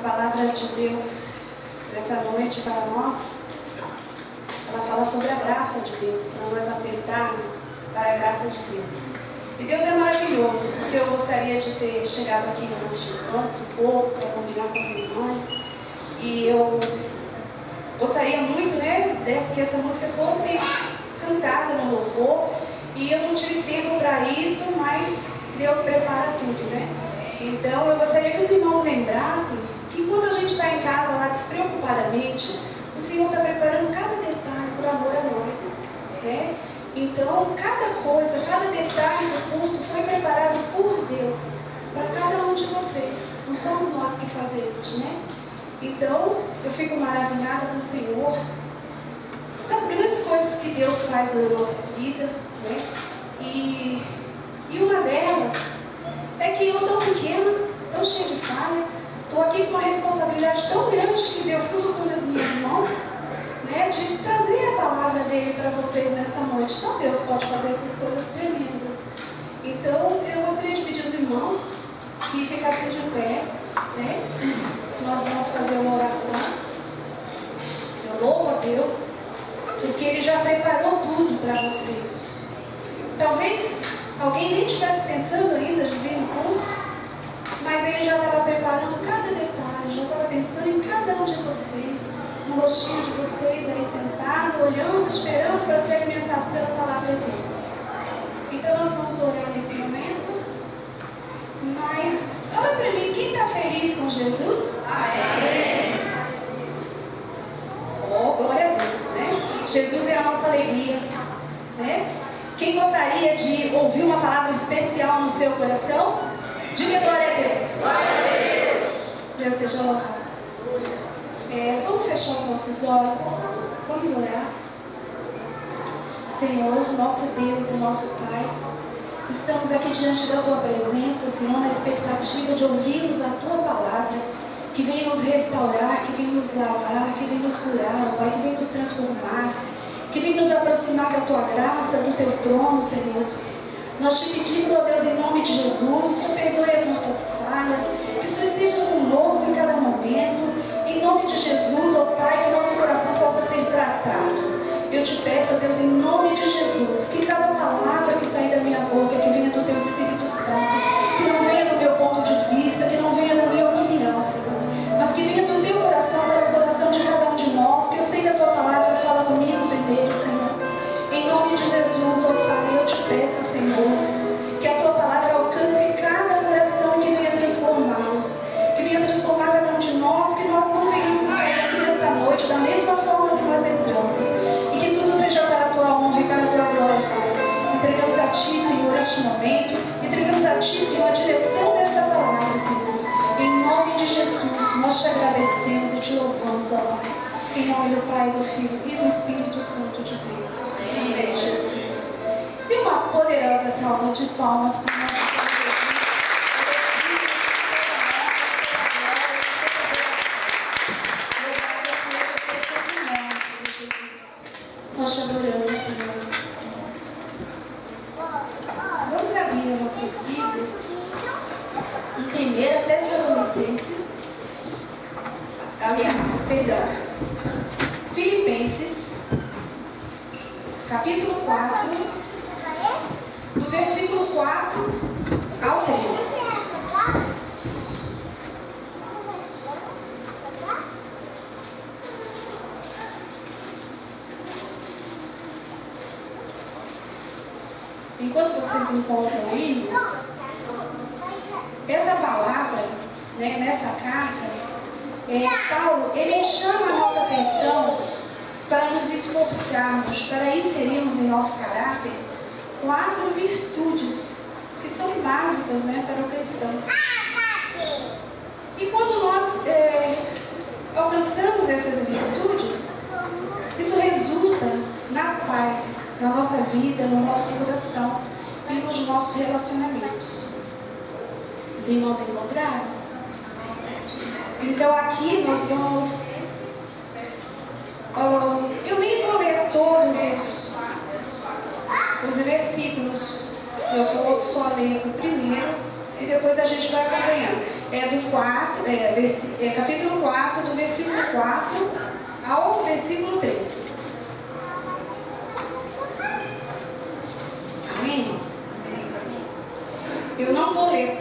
palavra de Deus nessa noite para nós, ela fala sobre a graça de Deus, para nós atentarmos para a graça de Deus. E Deus é maravilhoso, porque eu gostaria de ter chegado aqui hoje antes um pouco, para combinar com as irmãs, e eu gostaria muito, né, que essa música fosse cantada no louvor, e eu não tive tempo para isso, mas Deus prepara tudo, né? Então eu gostaria que os irmãos lembrassem que enquanto a gente está em casa lá despreocupadamente, o Senhor está preparando cada detalhe por amor a nós, né? Então cada coisa, cada detalhe do culto foi preparado por Deus para cada um de vocês. Não somos nós que fazemos, né? Então eu fico maravilhada com o Senhor, das grandes coisas que Deus faz na nossa vida, né? E uma delas é que eu tão pequena, tão cheia de falha, estou aqui com uma responsabilidade tão grande que Deus colocou nas minhas mãos, né, de trazer a palavra dele para vocês nessa noite. Só Deus pode fazer essas coisas tremendas. Então eu gostaria de pedir aos irmãos que ficassem de pé, né? Nós vamos fazer uma oração. Eu louvo a Deus, porque Ele já preparou tudo para vocês. Talvez alguém nem estivesse pensando ainda de vir no culto, mas Ele já estava preparando cada detalhe, já estava pensando em cada um de vocês, no rostinho de vocês aí sentado, olhando, esperando para ser alimentado pela palavra dele. Então nós vamos orar nesse momento, mas fala para mim, quem está feliz com Jesus? Amém! Oh, glória a Deus, né? Jesus é a nossa alegria, né? Quem gostaria de ouvir uma palavra especial no seu coração? Diga glória a Deus. Glória a Deus. Deus seja louvado. Vamos fechar os nossos olhos. Vamos orar. Senhor, nosso Deus e nosso Pai, estamos aqui diante da Tua presença, Senhor, na expectativa de ouvirmos a Tua palavra, que vem nos restaurar, que vem nos lavar, que vem nos curar, Pai, que vem nos transformar, que vem nos aproximar da Tua graça, do Teu trono, Senhor. Nós te pedimos, ó Deus, em nome de Jesus, que o Senhor perdoe as nossas falhas, que o Senhor esteja conosco em cada momento. Em nome de Jesus, ó Pai, que nosso coração possa ser tratado. Eu te peço, ó Deus, em nome de Jesus, que cada palavra que sair da minha boca, que venha do Teu Espírito Santo, que não venha do meu ponto de vista, que não venha da minha opinião, Senhor, mas que venha do Teu coração para o coração de cada um de nós, que eu sei que a Tua palavra fala comigo primeiro, Senhor. Em nome de Jesus, ó Pai, eu te peço, Senhor, que a Tua palavra alcance cada coração, que venha transformá-los, que venha transformar cada um de nós, que nós não venhamos sair aqui nesta noite da mesma forma que nós entramos, e que tudo seja para a Tua honra e para a Tua glória, Pai. Entregamos a Ti, Senhor, este momento, entregamos a Ti, Senhor, a direção desta palavra, Senhor. Em nome de Jesus, nós te agradecemos e te louvamos, ó Pai. Em nome do Pai, do Filho e do Espírito Santo de Deus. Amém, Jesus. Dê uma poderosa salva de palmas para o nosso Pai. Nós te adoramos, Senhor. Vamos abrir as nossas Bíblias em 1 Tessalonicenses, Filipenses, capítulo 4, do versículo 4 ao 13. Enquanto vocês encontram aí, essa palavra, né, nessa carta, Paulo, ele chama a nossa atenção para nos esforçarmos, para inserirmos em nosso caráter 4 virtudes que são básicas, né, para o cristão. E quando nós alcançamos essas virtudes, isso resulta na paz, na nossa vida, no nosso coração e nos nossos relacionamentos. Os irmãos encontraram? Então aqui nós vamos... eu nem vou ler todos os versículos. Eu vou só ler o primeiro e depois a gente vai acompanhando. é do 4, capítulo 4, do versículo 4 ao versículo 13. Amém? Eu não vou ler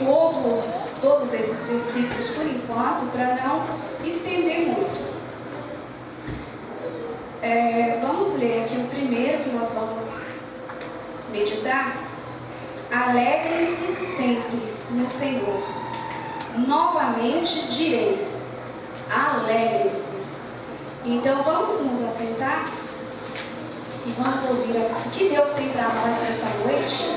todos esses versículos por enquanto, para não estender muito. Vamos ler aqui o primeiro que nós vamos meditar. Alegrem-se sempre no Senhor. Novamente direi, alegrem-se. Então vamos nos assentar e vamos ouvir o que Deus tem para nós nessa noite,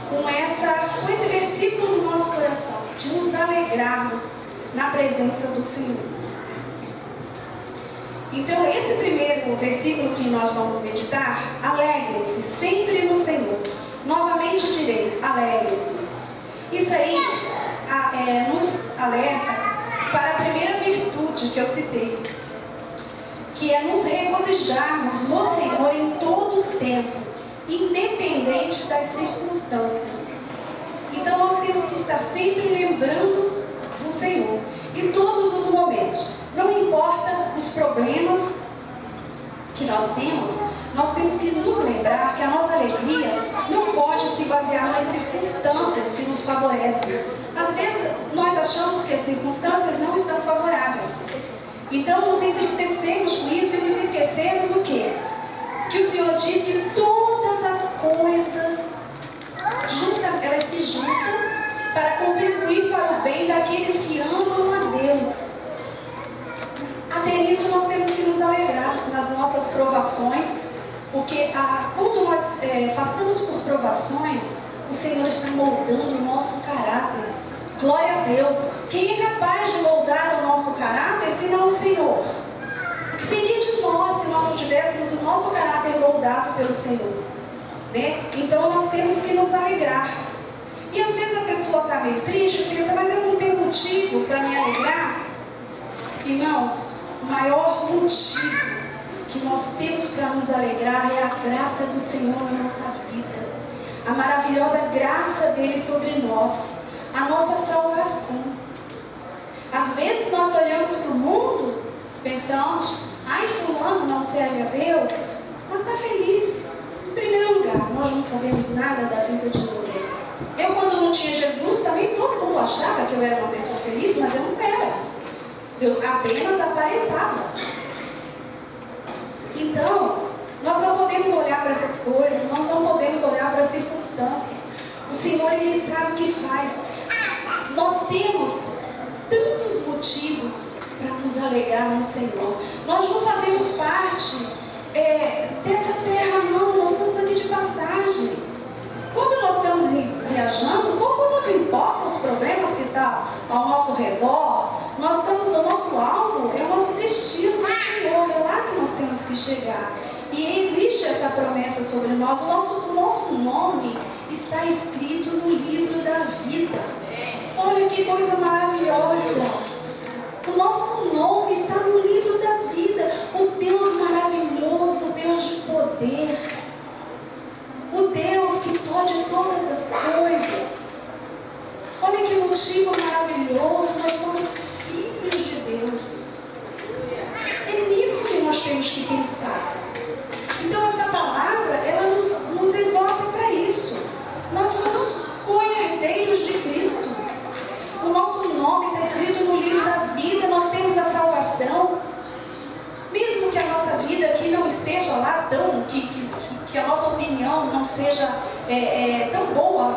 com esse versículo no nosso coração, de nos alegrarmos na presença do Senhor. Então esse primeiro versículo que nós vamos meditar, alegrem-se sempre no Senhor. Novamente direi, alegrem-se. Isso aí nos alerta para a primeira virtude que eu citei, que é nos regozijarmos no Senhor em todo o tempo, independente das circunstâncias. Então nós temos que estar sempre lembrando do Senhor em todos os momentos. Não importa os problemas que nós temos que nos lembrar que a nossa alegria não pode se basear nas circunstâncias que nos favorecem. Às vezes nós achamos que as circunstâncias não estão favoráveis. Então nos entristecemos com isso e nos esquecemos o quê? Que o Senhor diz que todas as coisas elas se juntam para contribuir para o bem daqueles que amam a Deus. Até nisso nós temos que nos alegrar nas nossas provações, porque quando nós passamos por provações, o Senhor está moldando o nosso caráter. Glória a Deus. Quem é capaz de moldar o nosso caráter senão o Senhor? O que seria de nós se nós não tivéssemos o nosso caráter moldado pelo Senhor? Né? Então nós temos que nos alegrar. E às vezes a pessoa está meio triste e pensa, mas eu não tenho motivo para me alegrar. Irmãos, o maior motivo que nós temos para nos alegrar é a graça do Senhor na nossa vida. A maravilhosa graça dele sobre nós. A nossa salvação. Às vezes nós olhamos para o mundo, pensamos, fulano não serve a Deus, mas está feliz. Em primeiro lugar, nós não sabemos nada da vida de ninguém. Eu, quando não tinha Jesus, também todo mundo achava que eu era uma pessoa feliz, mas eu não era. Eu apenas aparentava. Então, nós não podemos olhar para essas coisas, nós não podemos olhar para as circunstâncias. O Senhor, Ele sabe o que faz. Nós temos tantos motivos para nos alegrar no Senhor. Nós não fazemos parte dessa terra, não. Nós estamos aqui de passagem. Quando nós estamos viajando, pouco nos importam os problemas que estão ao nosso redor. Nós estamos, o nosso alvo é o nosso destino, é o Senhor. É lá que nós temos que chegar. E existe essa promessa sobre nós. O nosso nome está escrito no livro da vida. Olha que coisa maravilhosa. O nosso nome está no livro da vida. O Deus maravilhoso, o Deus de poder. O Deus que pode todas as coisas. Olha que motivo maravilhoso. Nós somos filhos de Deus. É nisso que nós temos que pensar. Então essa palavra, ela nos exorta para isso. Nós somos co-herdeiros de Cristo. O nosso nome está escrito no livro da vida. Nós temos a salvação. Mesmo que a nossa vida aqui não esteja lá que a nossa opinião não seja tão boa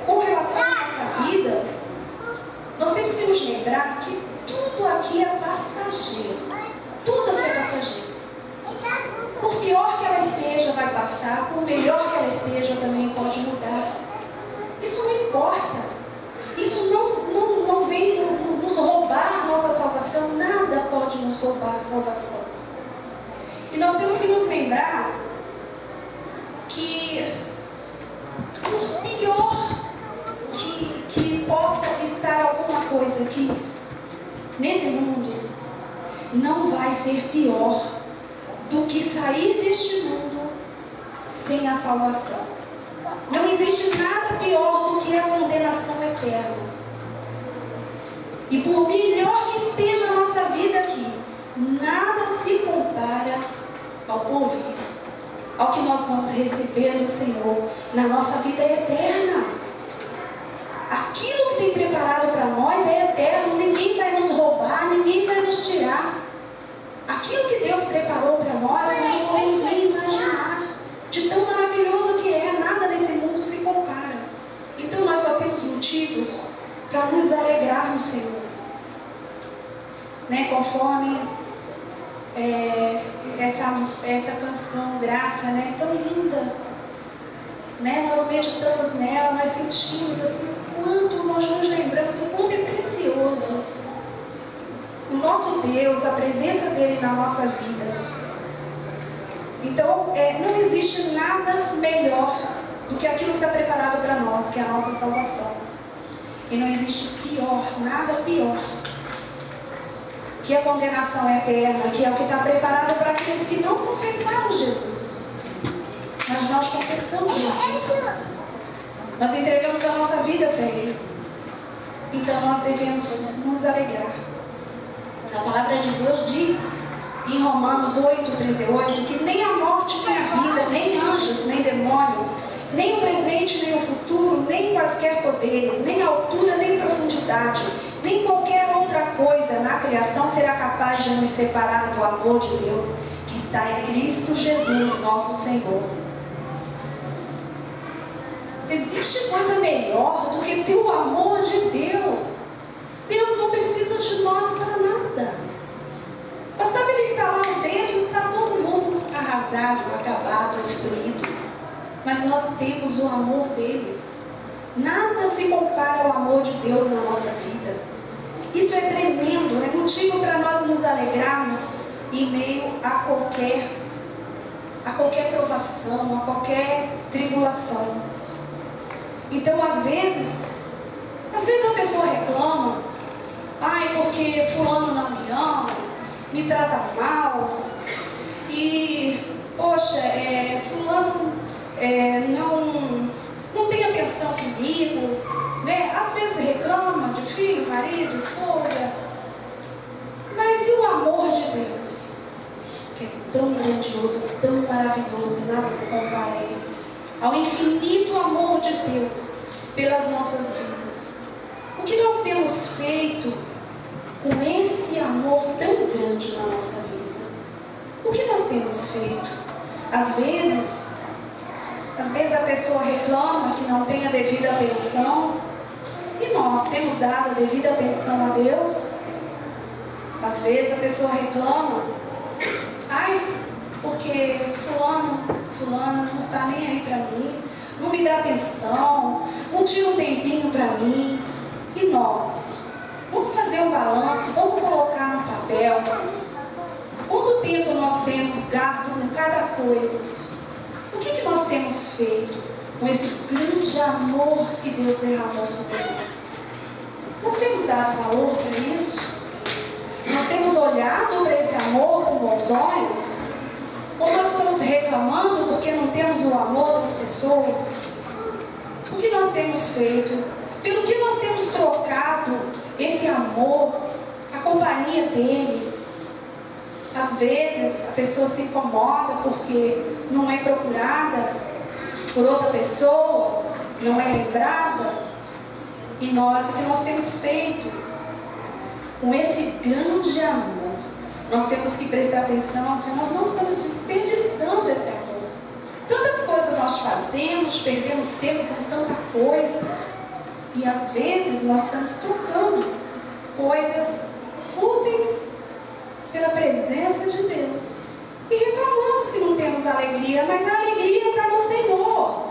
com relação à nossa vida, nós temos que nos lembrar que tudo aqui é passageiro. Tudo aqui é passageiro. Por pior que ela esteja, vai passar. Por melhor que ela esteja, também pode mudar. Isso não importa. Isso não vem nos roubar a nossa salvação. Nada pode nos roubar a salvação. E nós temos que nos lembrar que, por pior que possa estar alguma coisa aqui nesse mundo, não vai ser pior do que sair deste mundo sem a salvação. Não existe nada pior do que a condenação eterna. E por melhor que esteja a nossa vida aqui, nada se compara ao porvir, ao que nós vamos receber do Senhor na nossa vida eterna. Aquilo que tem preparado para nós é eterno, ninguém vai nos roubar, ninguém vai nos tirar. Aquilo que Deus preparou para nós, nós não podemos nem imaginar. De tão maravilhoso que é, nada nesse mundo se compara. Então nós só temos motivos para nos alegrar no Senhor. Né? Conforme essa canção, Graça, né? Tão linda. Né? Nós meditamos nela, nós sentimos assim, o quanto nós nos lembramos do quanto é precioso o nosso Deus, a presença dele na nossa vida. Então, não existe nada melhor do que aquilo que está preparado para nós, que é a nossa salvação. E não existe pior, nada pior, que a condenação eterna, que é o que está preparado para aqueles que não confessaram Jesus. Mas nós confessamos Jesus. Nós entregamos a nossa vida para Ele. Então nós devemos nos alegrar. A palavra de Deus diz em Romanos 8:38 que nem a morte nem a vida, nem anjos, nem demônios, nem o presente, nem o futuro, nem quaisquer poderes, nem altura, nem profundidade, nem qualquer outra coisa na criação será capaz de nos separar do amor de Deus que está em Cristo Jesus, nosso Senhor. Existe coisa melhor do que ter o amor de Deus. Deus não precisa de nós para nada. Bastava Ele estalar o dedo e está todo mundo arrasado, acabado, destruído. Mas nós temos o amor dele. Nada se compara ao amor de Deus na nossa vida. Isso é tremendo, é motivo para nós nos alegrarmos em meio a qualquer provação, a qualquer tribulação. Então, às vezes a pessoa reclama, porque fulano não me ama, me trata mal, e, poxa, fulano não tem atenção comigo, né? Às vezes reclama de filho, marido, esposa, mas e o amor de Deus, que é tão grandioso, tão maravilhoso, nada se compara a Ele, ao infinito amor de Deus pelas nossas vidas. O que nós temos feito com esse amor tão grande na nossa vida? O que nós temos feito? Às vezes a pessoa reclama que não tem a devida atenção, e nós temos dado a devida atenção a Deus. Às vezes a pessoa reclama, porque fulano não está nem aí para mim, não me dá atenção, não tira um tempinho para mim. E nós? Vamos fazer um balanço, vamos colocar no papel quanto tempo nós temos gasto com cada coisa. O que nós temos feito com esse grande amor que Deus derramou sobre nós? Nós temos dado valor para isso? Nós temos olhado para esse amor com bons olhos? Ou nós estamos reclamando porque não temos o amor das pessoas? O que nós temos feito? Pelo que nós temos trocado esse amor, a companhia dele? Às vezes a pessoa se incomoda porque não é procurada por outra pessoa, não é lembrada. E nós, o que nós temos feito com esse grande amor? Nós temos que prestar atenção se nós não estamos desperdiçando esse amor. Tantas coisas nós fazemos, perdemos tempo com tanta coisa, e às vezes nós estamos trocando coisas fúteis pela presença de Deus. E reclamamos que não temos alegria, mas a alegria está no Senhor.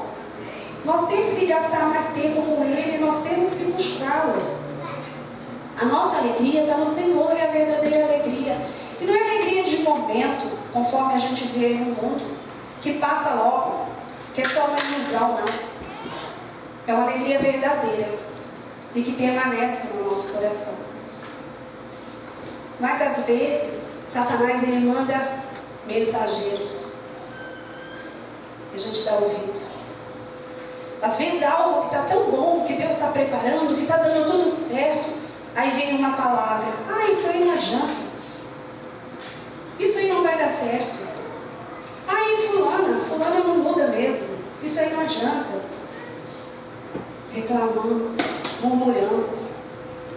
Nós temos que gastar mais tempo com Ele, nós temos que buscá-lo. A nossa alegria está no Senhor, é a verdadeira alegria. E não é alegria de momento, conforme a gente vê aí no mundo, que passa logo, que é só uma ilusão, não. É uma alegria verdadeira e que permanece no nosso coração. Mas às vezes, Satanás ele manda mensageiros e a gente dá ouvido. Às vezes algo que está tão bom, que Deus está preparando, que está dando tudo certo, aí Aí vem uma palavra: ah, isso aí não adianta. Isso aí não vai dar certo. Aí fulana não muda mesmo. Isso aí não adianta. Reclamamos, murmuramos.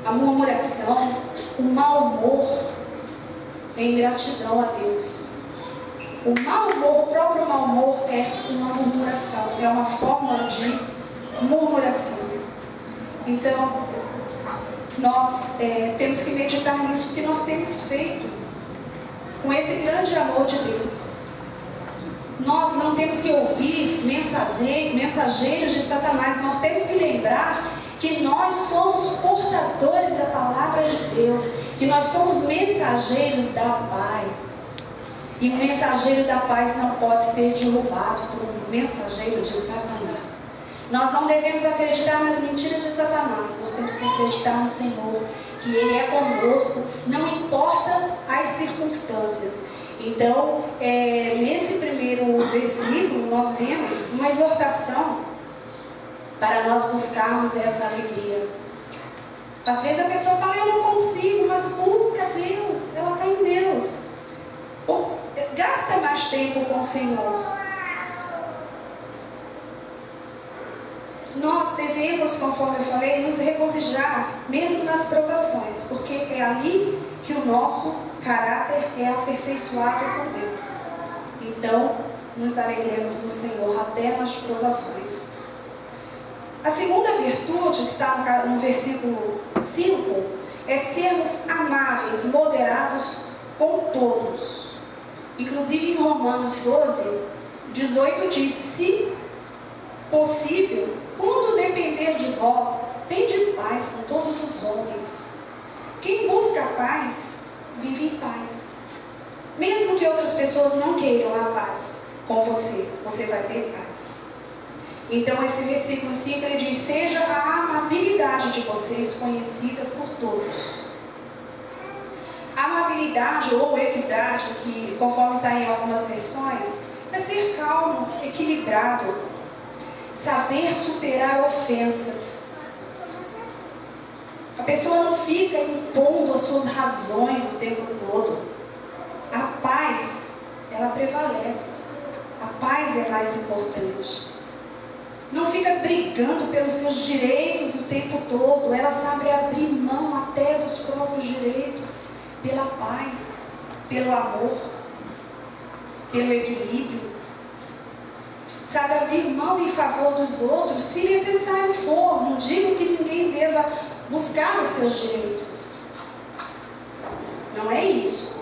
A murmuração, o mau humor é ingratidão a Deus. O mau humor, o próprio mau humor é uma murmuração, é uma forma de murmuração. Então, nós temos que meditar nisso que nós temos feito com esse grande amor de Deus. Nós não temos que ouvir mensageiros de Satanás. Nós temos que lembrar que nós somos portadores da palavra de Deus, que nós somos mensageiros da paz. E o mensageiro da paz não pode ser derrubado por um mensageiro de Satanás. Nós não devemos acreditar nas mentiras de Satanás. Nós temos que acreditar no Senhor, que Ele é conosco, não importa as circunstâncias. Então, nesse primeiro versículo, nós vemos uma exortação para nós buscarmos essa alegria. Às vezes a pessoa fala: eu não consigo, mas busca Deus, ela está em Deus. Ou gasta mais tempo com o Senhor. Nós devemos, conforme eu falei, nos regozijar, mesmo nas provações, porque é ali que o nosso caráter é aperfeiçoado por Deus. Então, nos alegremos no Senhor até nas provações. A segunda virtude, que está no versículo 5, é sermos amáveis, moderados com todos. Inclusive em Romanos 12, 18 diz: se possível, quando depender de vós, tende paz com todos os homens. Quem busca a paz, vive em paz. Mesmo que outras pessoas não queiram a paz com você, você vai ter paz. Então esse versículo 5, ele diz: seja a amabilidade de vocês conhecida por todos. Amabilidade ou equidade, que conforme está em algumas versões, é ser calmo, equilibrado, saber superar ofensas. A pessoa não fica impondo as suas razões o tempo todo. A paz, ela prevalece. A paz é mais importante. Não fica brigando pelos seus direitos o tempo todo. Ela sabe abrir mão até dos próprios direitos, pela paz, pelo amor, pelo equilíbrio. Sabe abrir mão em favor dos outros, se necessário for. Não digo que ninguém deva buscar os seus direitos. Não é isso.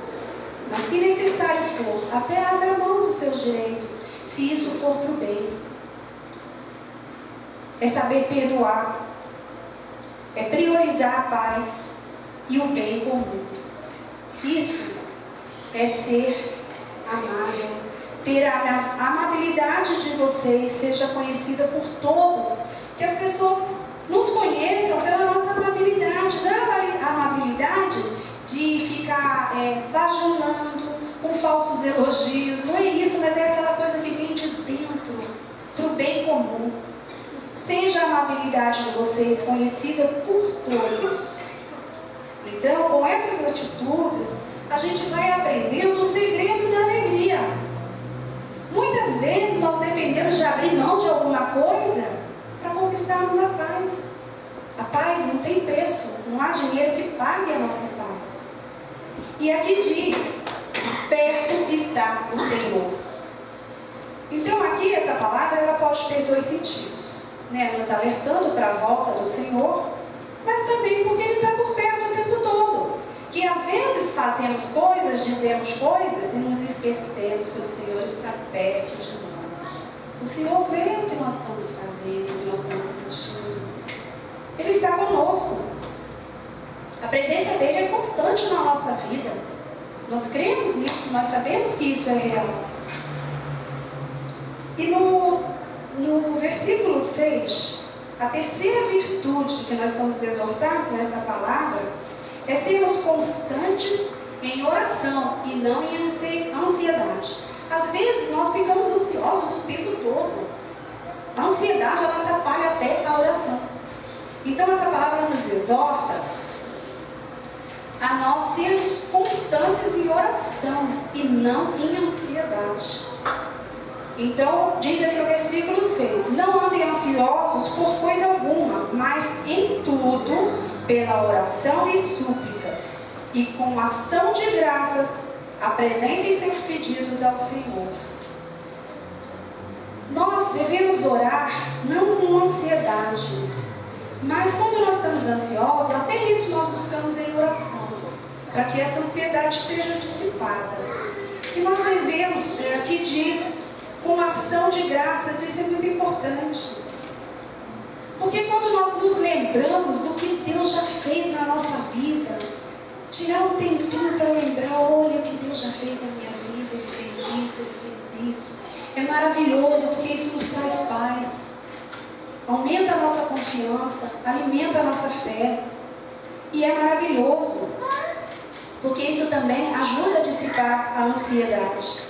Mas se necessário for, até abre a mão dos seus direitos, se isso for para o bem. É saber perdoar. É priorizar a paz e o bem comum. Isso é ser amável. Ter a amabilidade de vocês seja conhecida por todos. Que as pessoas nos conheçam pela nossa amabilidade. Não é a amabilidade de ficar bajulando com falsos elogios. Não é isso, mas é aquela coisa que vem de dentro, para o bem comum. Seja a amabilidade de vocês conhecida por todos. Então, com essas atitudes, a gente vai aprendendo o segredo da alegria. Muitas vezes nós dependemos de abrir mão de alguma coisa para conquistarmos a paz. A paz não tem preço, não há dinheiro que pague a nossa paz. E aqui diz: perto está o Senhor. Então aqui essa palavra ela pode ter dois sentidos, né? Nos alertando para a volta do Senhor, mas também porque Ele está por perto o tempo todo. Que às vezes fazemos coisas, dizemos coisas e nos esquecemos que o Senhor está perto de nós. O Senhor vê o que nós estamos fazendo, o que nós estamos sentindo. Ele está conosco. A presença dele é constante na nossa vida. Nós cremos nisso, nós sabemos que isso é real. E no versículo 6, a terceira virtude que nós somos exortados nessa palavra é sermos constantes em oração e não em ansiedade. Às vezes nós ficamos ansiosos o tempo todo. A ansiedade ela atrapalha até a oração. Então essa palavra nos exorta a nós sermos constantes em oração e não em ansiedade. Então, diz aqui no versículo 6, não andem ansiosos por coisa alguma, mas em tudo, pela oração e súplicas, e com ação de graças, apresentem seus pedidos ao Senhor. Nós devemos orar não com ansiedade, mas quando nós estamos ansiosos, até isso nós buscamos em oração, para que essa ansiedade seja dissipada. E nós devemos, aqui diz, com ação de graças, isso é muito importante. Porque quando nós nos lembramos do que Deus já fez na nossa vida, tirar um tempinho para lembrar, olha o que Deus já fez na minha vida, Ele fez isso, Ele fez isso. É maravilhoso, porque isso nos traz paz. Aumenta a nossa confiança, alimenta a nossa fé. E é maravilhoso, porque isso também ajuda a dissipar a ansiedade.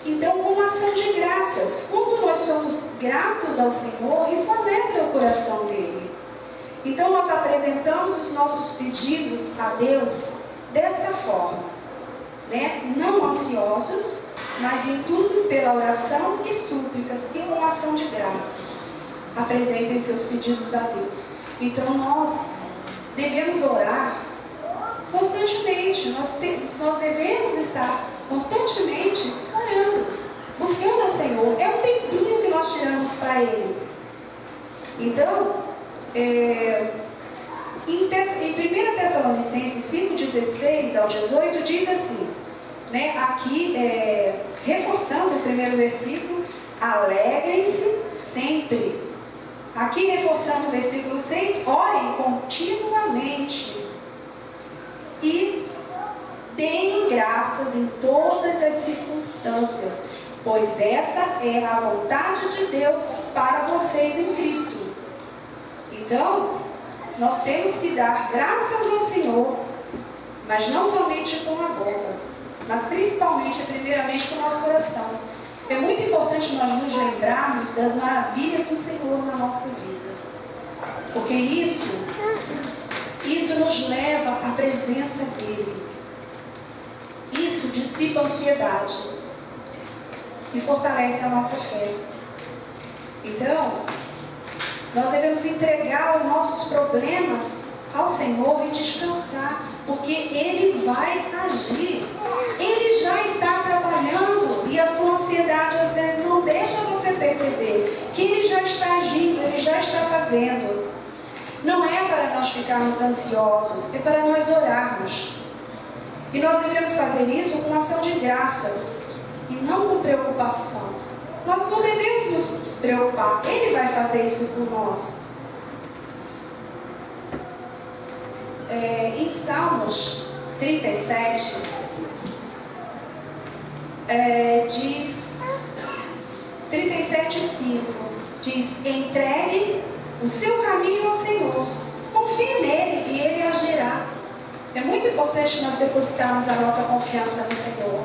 Então, com ação de graças, quando nós somos gratos ao Senhor, isso alegra o coração dele. Então, nós apresentamos os nossos pedidos a Deus dessa forma, né? Não ansiosos, mas em tudo pela oração e súplicas e com ação de graças. Apresentem seus pedidos a Deus. Então, nós devemos orar constantemente, nós devemos estar constantemente orando, buscando ao Senhor. É um tempinho que nós tiramos para Ele. Então, em 1 Tessalonicenses 5:16 ao 18, diz assim, né, aqui, reforçando o primeiro versículo, alegrem-se sempre. Aqui, reforçando o versículo 6, orem continuamente. E deem graças em todas as circunstâncias, pois essa é a vontade de Deus para vocês em Cristo. Então, nós temos que dar graças ao Senhor, mas não somente com a boca, mas principalmente, primeiramente, com o nosso coração. É muito importante nós nos lembrarmos das maravilhas do Senhor na nossa vida, porque isso nos leva à presença dEle. Isso dissipa a ansiedade e fortalece a nossa fé. Então, nós devemos entregar os nossos problemas ao Senhor e descansar, porque Ele vai agir. Ele já está trabalhando e a sua ansiedade às vezes não deixa você perceber que Ele já está agindo, Ele já está fazendo. Não é para nós ficarmos ansiosos, é para nós orarmos. E nós devemos fazer isso com ação de graças e não com preocupação. Nós não devemos nos preocupar, Ele vai fazer isso por nós. Em Salmos 37, diz 37:5, diz: entregue o seu caminho ao Senhor, confie nele e Ele agirá. É muito importante nós depositarmos a nossa confiança no Senhor.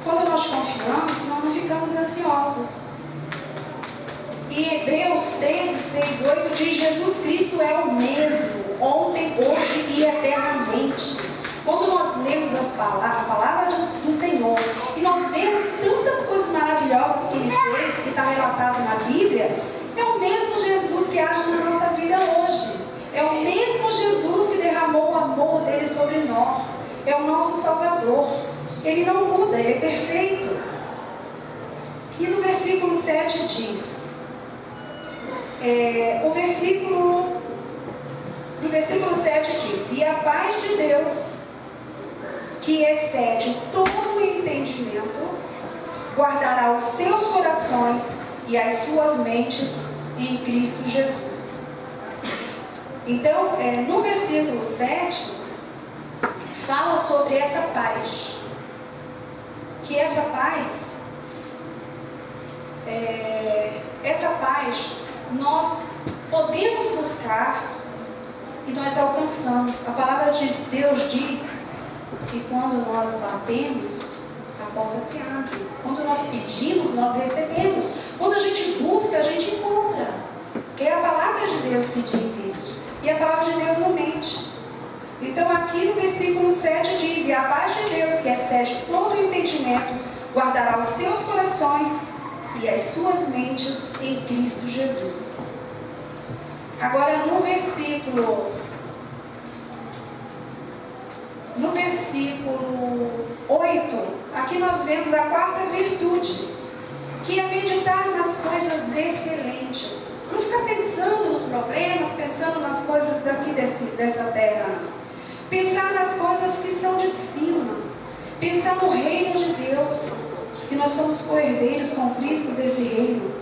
Quando nós confiamos, nós não ficamos ansiosos. Em Hebreus 13:6-8 diz: Jesus Cristo é o mesmo, ontem, hoje e eternamente. Quando nós lemos a palavra do Senhor e nós vemos tantas coisas maravilhosas que Ele fez, que está relatado na Bíblia, é o mesmo Jesus que age na nossa vida hoje. É o mesmo Jesus que derramou o amor dele sobre nós. É o nosso Salvador. Ele não muda, Ele é perfeito. E no versículo 7 diz, no versículo 7 diz: e a paz de Deus, que excede todo o entendimento, guardará os seus corações e as suas mentes em Cristo Jesus. Então, no versículo 7, fala sobre essa paz. Que essa paz nós podemos buscar e nós alcançamos. A palavra de Deus diz que quando nós batemos, a porta se abre. Quando nós pedimos, nós recebemos. Quando a gente busca, a gente encontra. É a palavra de Deus que diz isso. E a palavra de Deus não mente. Então aqui no versículo 7 diz: e a paz de Deus, que excede todo o entendimento, guardará os seus corações e as suas mentes em Cristo Jesus. Agora no versículo 8, aqui nós vemos a quarta virtude, que é meditar nas coisas excelentes. Não ficar pensando nos problemas, pensando nas coisas daqui dessa terra. Pensar nas coisas que são de cima. Pensar no reino de Deus, que nós somos co-herdeiros com Cristo desse reino.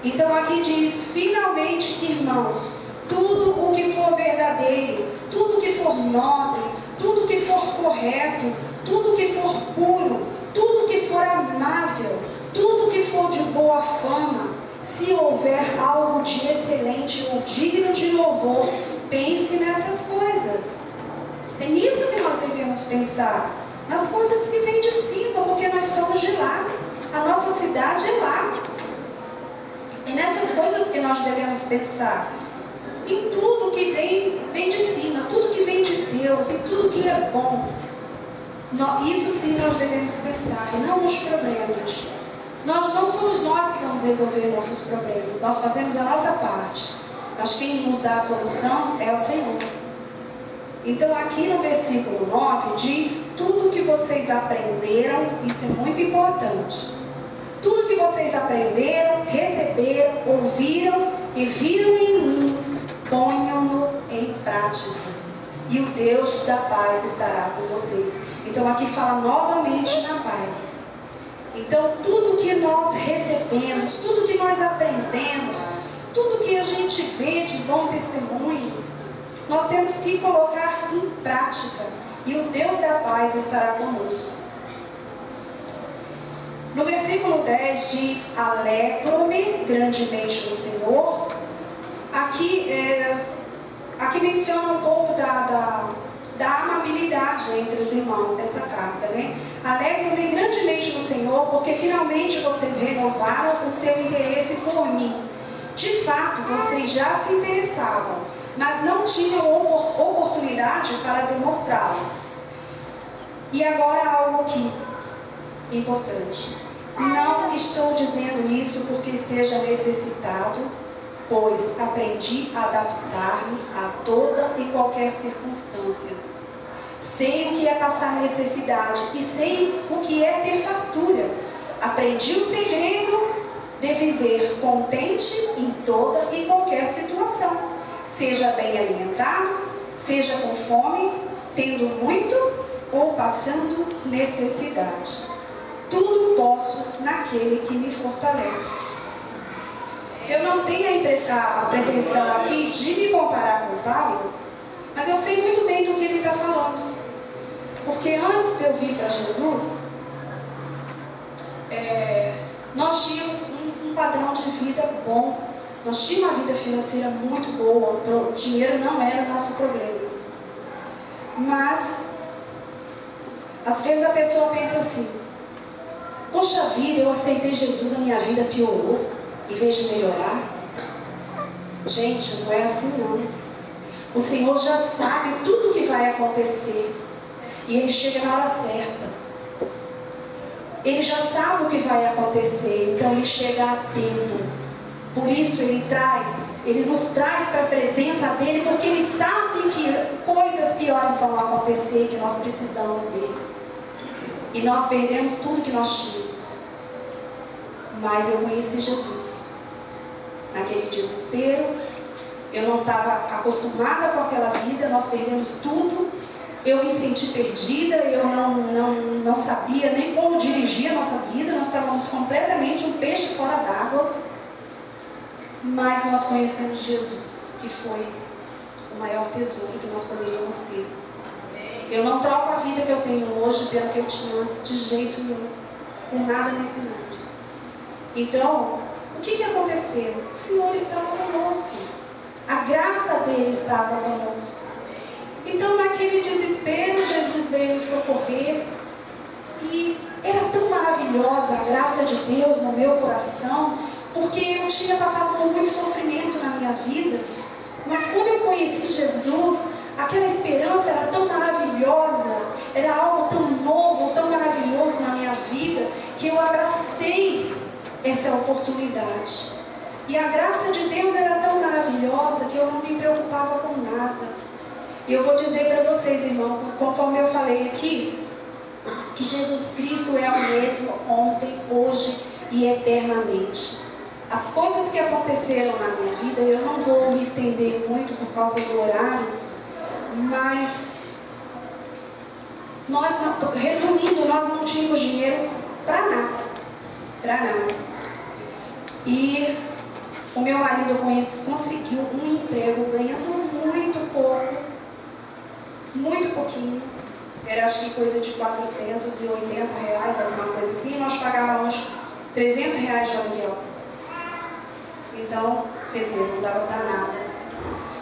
Então aqui diz: finalmente, irmãos, tudo o que for verdadeiro, tudo o que for nobre, tudo o que for correto, tudo o que for puro, tudo o que for amável, tudo o que for de boa fama, se houver algo de excelente ou digno de louvor, pense nessas coisas. É nisso que nós devemos pensar, nas coisas que vêm de cima, porque nós somos de lá, a nossa cidade é lá. É nessas coisas que nós devemos pensar, em tudo que vem de cima, tudo que vem de Deus, em tudo que é bom. Isso sim nós devemos pensar, e não nos problemas. Não somos nós que vamos resolver nossos problemas, nós fazemos a nossa parte, mas quem nos dá a solução é o Senhor. Então aqui no versículo 9 diz: tudo que vocês aprenderam, isso é muito importante, tudo que vocês aprenderam, receberam, ouviram e viram em mim, ponham-no em prática, e o Deus da paz estará com vocês. Então aqui fala novamente na paz. Então tudo que nós recebemos, tudo que nós aprendemos, tudo que a gente vê de bom testemunho, nós temos que colocar em prática, e o Deus da paz estará conosco. No versículo 10 diz: alegro-me grandemente no Senhor. Aqui menciona um pouco da amabilidade entre os irmãos dessa carta, né? Alegro-me grandemente no Senhor, porque finalmente vocês renovaram o seu interesse por mim. De fato, vocês já se interessavam, mas não tinham oportunidade para demonstrá-lo. E agora algo aqui importante: não estou dizendo isso porque esteja necessitado, pois aprendi a adaptar-me a toda e qualquer circunstância. Sei o que é passar necessidade e sei o que é ter fartura. Aprendi o segredo de viver contente em toda e qualquer situação, seja bem alimentado, seja com fome, tendo muito ou passando necessidade. Tudo posso naquele que me fortalece. Eu não tenho a pretensão aqui de me comparar com Paulo, mas eu sei muito bem do que ele está falando. Porque antes de eu vir para Jesus, nós tínhamos um padrão de vida bom. Nós tínhamos uma vida financeira muito boa. O dinheiro não era o nosso problema. Mas, às vezes a pessoa pensa assim: poxa vida, eu aceitei Jesus, a minha vida piorou em vez de melhorar. Gente, não é assim não. O Senhor já sabe tudo o que vai acontecer, e Ele chega na hora certa. Ele já sabe o que vai acontecer, então Ele chega a tempo. Por isso Ele nos traz para a presença dEle, porque Ele sabe que coisas piores vão acontecer, que nós precisamos dEle. E nós perdemos tudo que nós tínhamos. Mas eu conheci Jesus. Naquele desespero, eu não estava acostumada com aquela vida, nós perdemos tudo. Eu me senti perdida, eu não sabia nem como dirigir a nossa vida, nós estávamos completamente um peixe fora d'água. Mas nós conhecemos Jesus, que foi o maior tesouro que nós poderíamos ter. Eu não troco a vida que eu tenho hoje pela que eu tinha antes, de jeito nenhum, por nada nesse mundo. Então, o que aconteceu? O Senhor estava conosco, a graça dele estava conosco. Então, naquele desespero, Jesus veio nos socorrer, e era tão maravilhosa a graça de Deus no meu coração, porque eu tinha passado por muito sofrimento na minha vida. Mas quando eu conheci Jesus, aquela esperança era tão maravilhosa, era algo tão novo, tão maravilhoso na minha vida, que eu abracei essa oportunidade. E a graça de Deus era tão maravilhosa que eu não me preocupava com nada. E eu vou dizer para vocês, irmão, conforme eu falei aqui, que Jesus Cristo é o mesmo ontem, hoje e eternamente. As coisas que aconteceram na minha vida, eu não vou me estender muito por causa do horário, mas resumindo, nós não tínhamos dinheiro para nada. E o meu marido conseguiu um emprego ganhando muito pouco, muito pouquinho. Era acho que coisa de R$480, alguma coisa assim. Nós pagávamos R$300 de aluguel. Então, quer dizer, não dava para nada.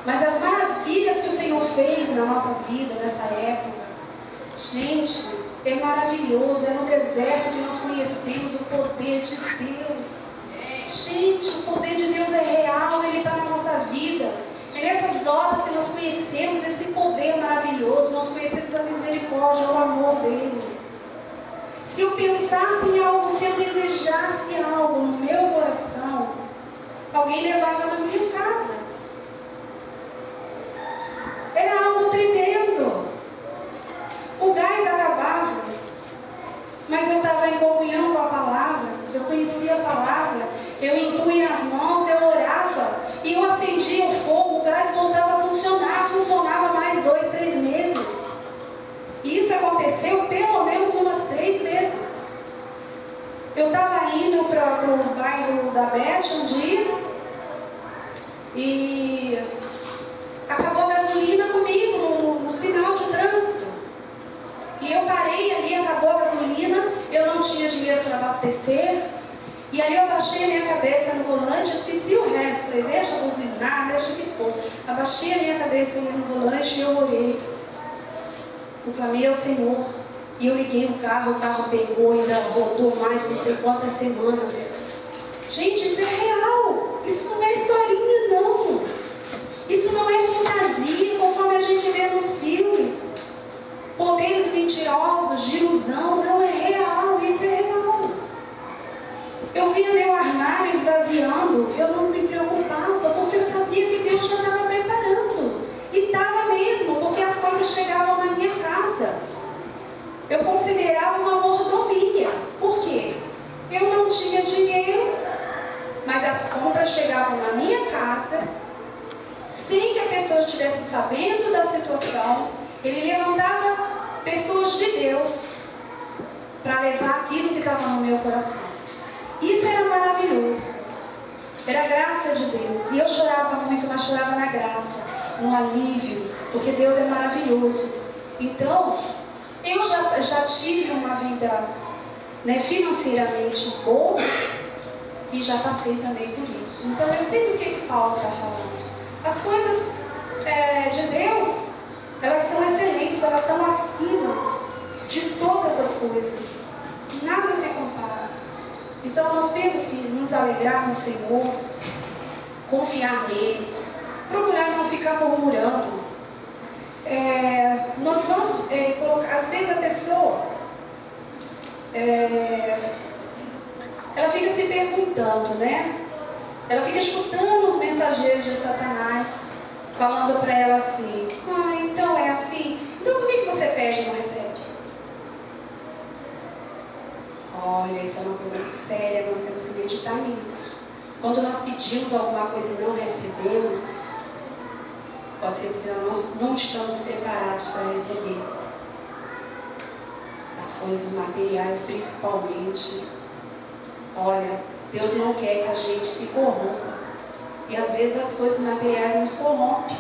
Mas as maravilhas que o Senhor fez na nossa vida, nessa época, gente, é maravilhoso. É no deserto que nós conhecemos o poder de Deus. Gente, o poder de Deus é real, Ele está na nossa vida. É nessas horas que nós conhecemos esse poder maravilhoso, nós conhecemos a misericórdia, o amor dEle. Se eu pensasse em algo, se eu desejasse algo no meu coração, alguém levava na minha casa. Era algo tremendo. O gás acabava, mas eu estava em comunhão com a palavra, eu conhecia a palavra, eu impunha as mãos, eu orava, e eu acendia o fogo, o gás voltava a funcionar, funcionava mais 2, 3 meses. E isso aconteceu pelo menos umas 3 vezes. Eu estava indo para o bairro da Beth um dia, e acabou a gasolina comigo no sinal de trânsito. E eu parei ali, acabou a gasolina, eu não tinha dinheiro para abastecer. E ali eu abaixei a minha cabeça no volante, esqueci o resto, falei, deixa buzinar, deixa o que for. Abaixei a minha cabeça ali no volante e eu orei. Eu clamei ao Senhor. E eu liguei o carro pegou e ainda rodou mais não sei quantas semanas. Gente, isso é real. Isso não é historinha, não. Isso não é fantasia, conforme a gente vê nos filmes. Poderes mentirosos, de ilusão, não é real, isso é real. Eu via meu armário esvaziando, eu não me preocupava, porque eu sabia que Deus já estava preparando. E estava mesmo, porque as coisas chegavam na minha casa. Eu considerava uma mordomia. Por quê? Eu não tinha dinheiro, mas as compras chegavam na minha casa, sem que a pessoa estivesse sabendo da situação. Ele levantava pessoas de Deus para levar aquilo que estava no meu coração. Isso era maravilhoso. Era a graça de Deus. E eu chorava muito, mas chorava na graça, no alívio, porque Deus é maravilhoso. Então, eu já tive uma vida, né, financeiramente boa, e já passei também por isso. Então eu sei do que Paulo está falando. As coisas de Deus, elas são excelentes, elas estão acima de todas as coisas. Nada se compara. Então nós temos que nos alegrar no Senhor, confiar nele, procurar não ficar murmurando. Nós vamos colocar, às vezes a pessoa ela fica se perguntando, né? Ela fica escutando os mensageiros de Satanás falando para ela assim: ah, então é assim, então por que você pede e não recebe? Olha, isso é uma coisa muito séria, nós temos que meditar nisso. Quando nós pedimos alguma coisa e não recebemos, pode ser porque nós não estamos preparados para receber. As coisas materiais principalmente. Olha, Deus não quer que a gente se corrompa. E às vezes as coisas materiais nos corrompem.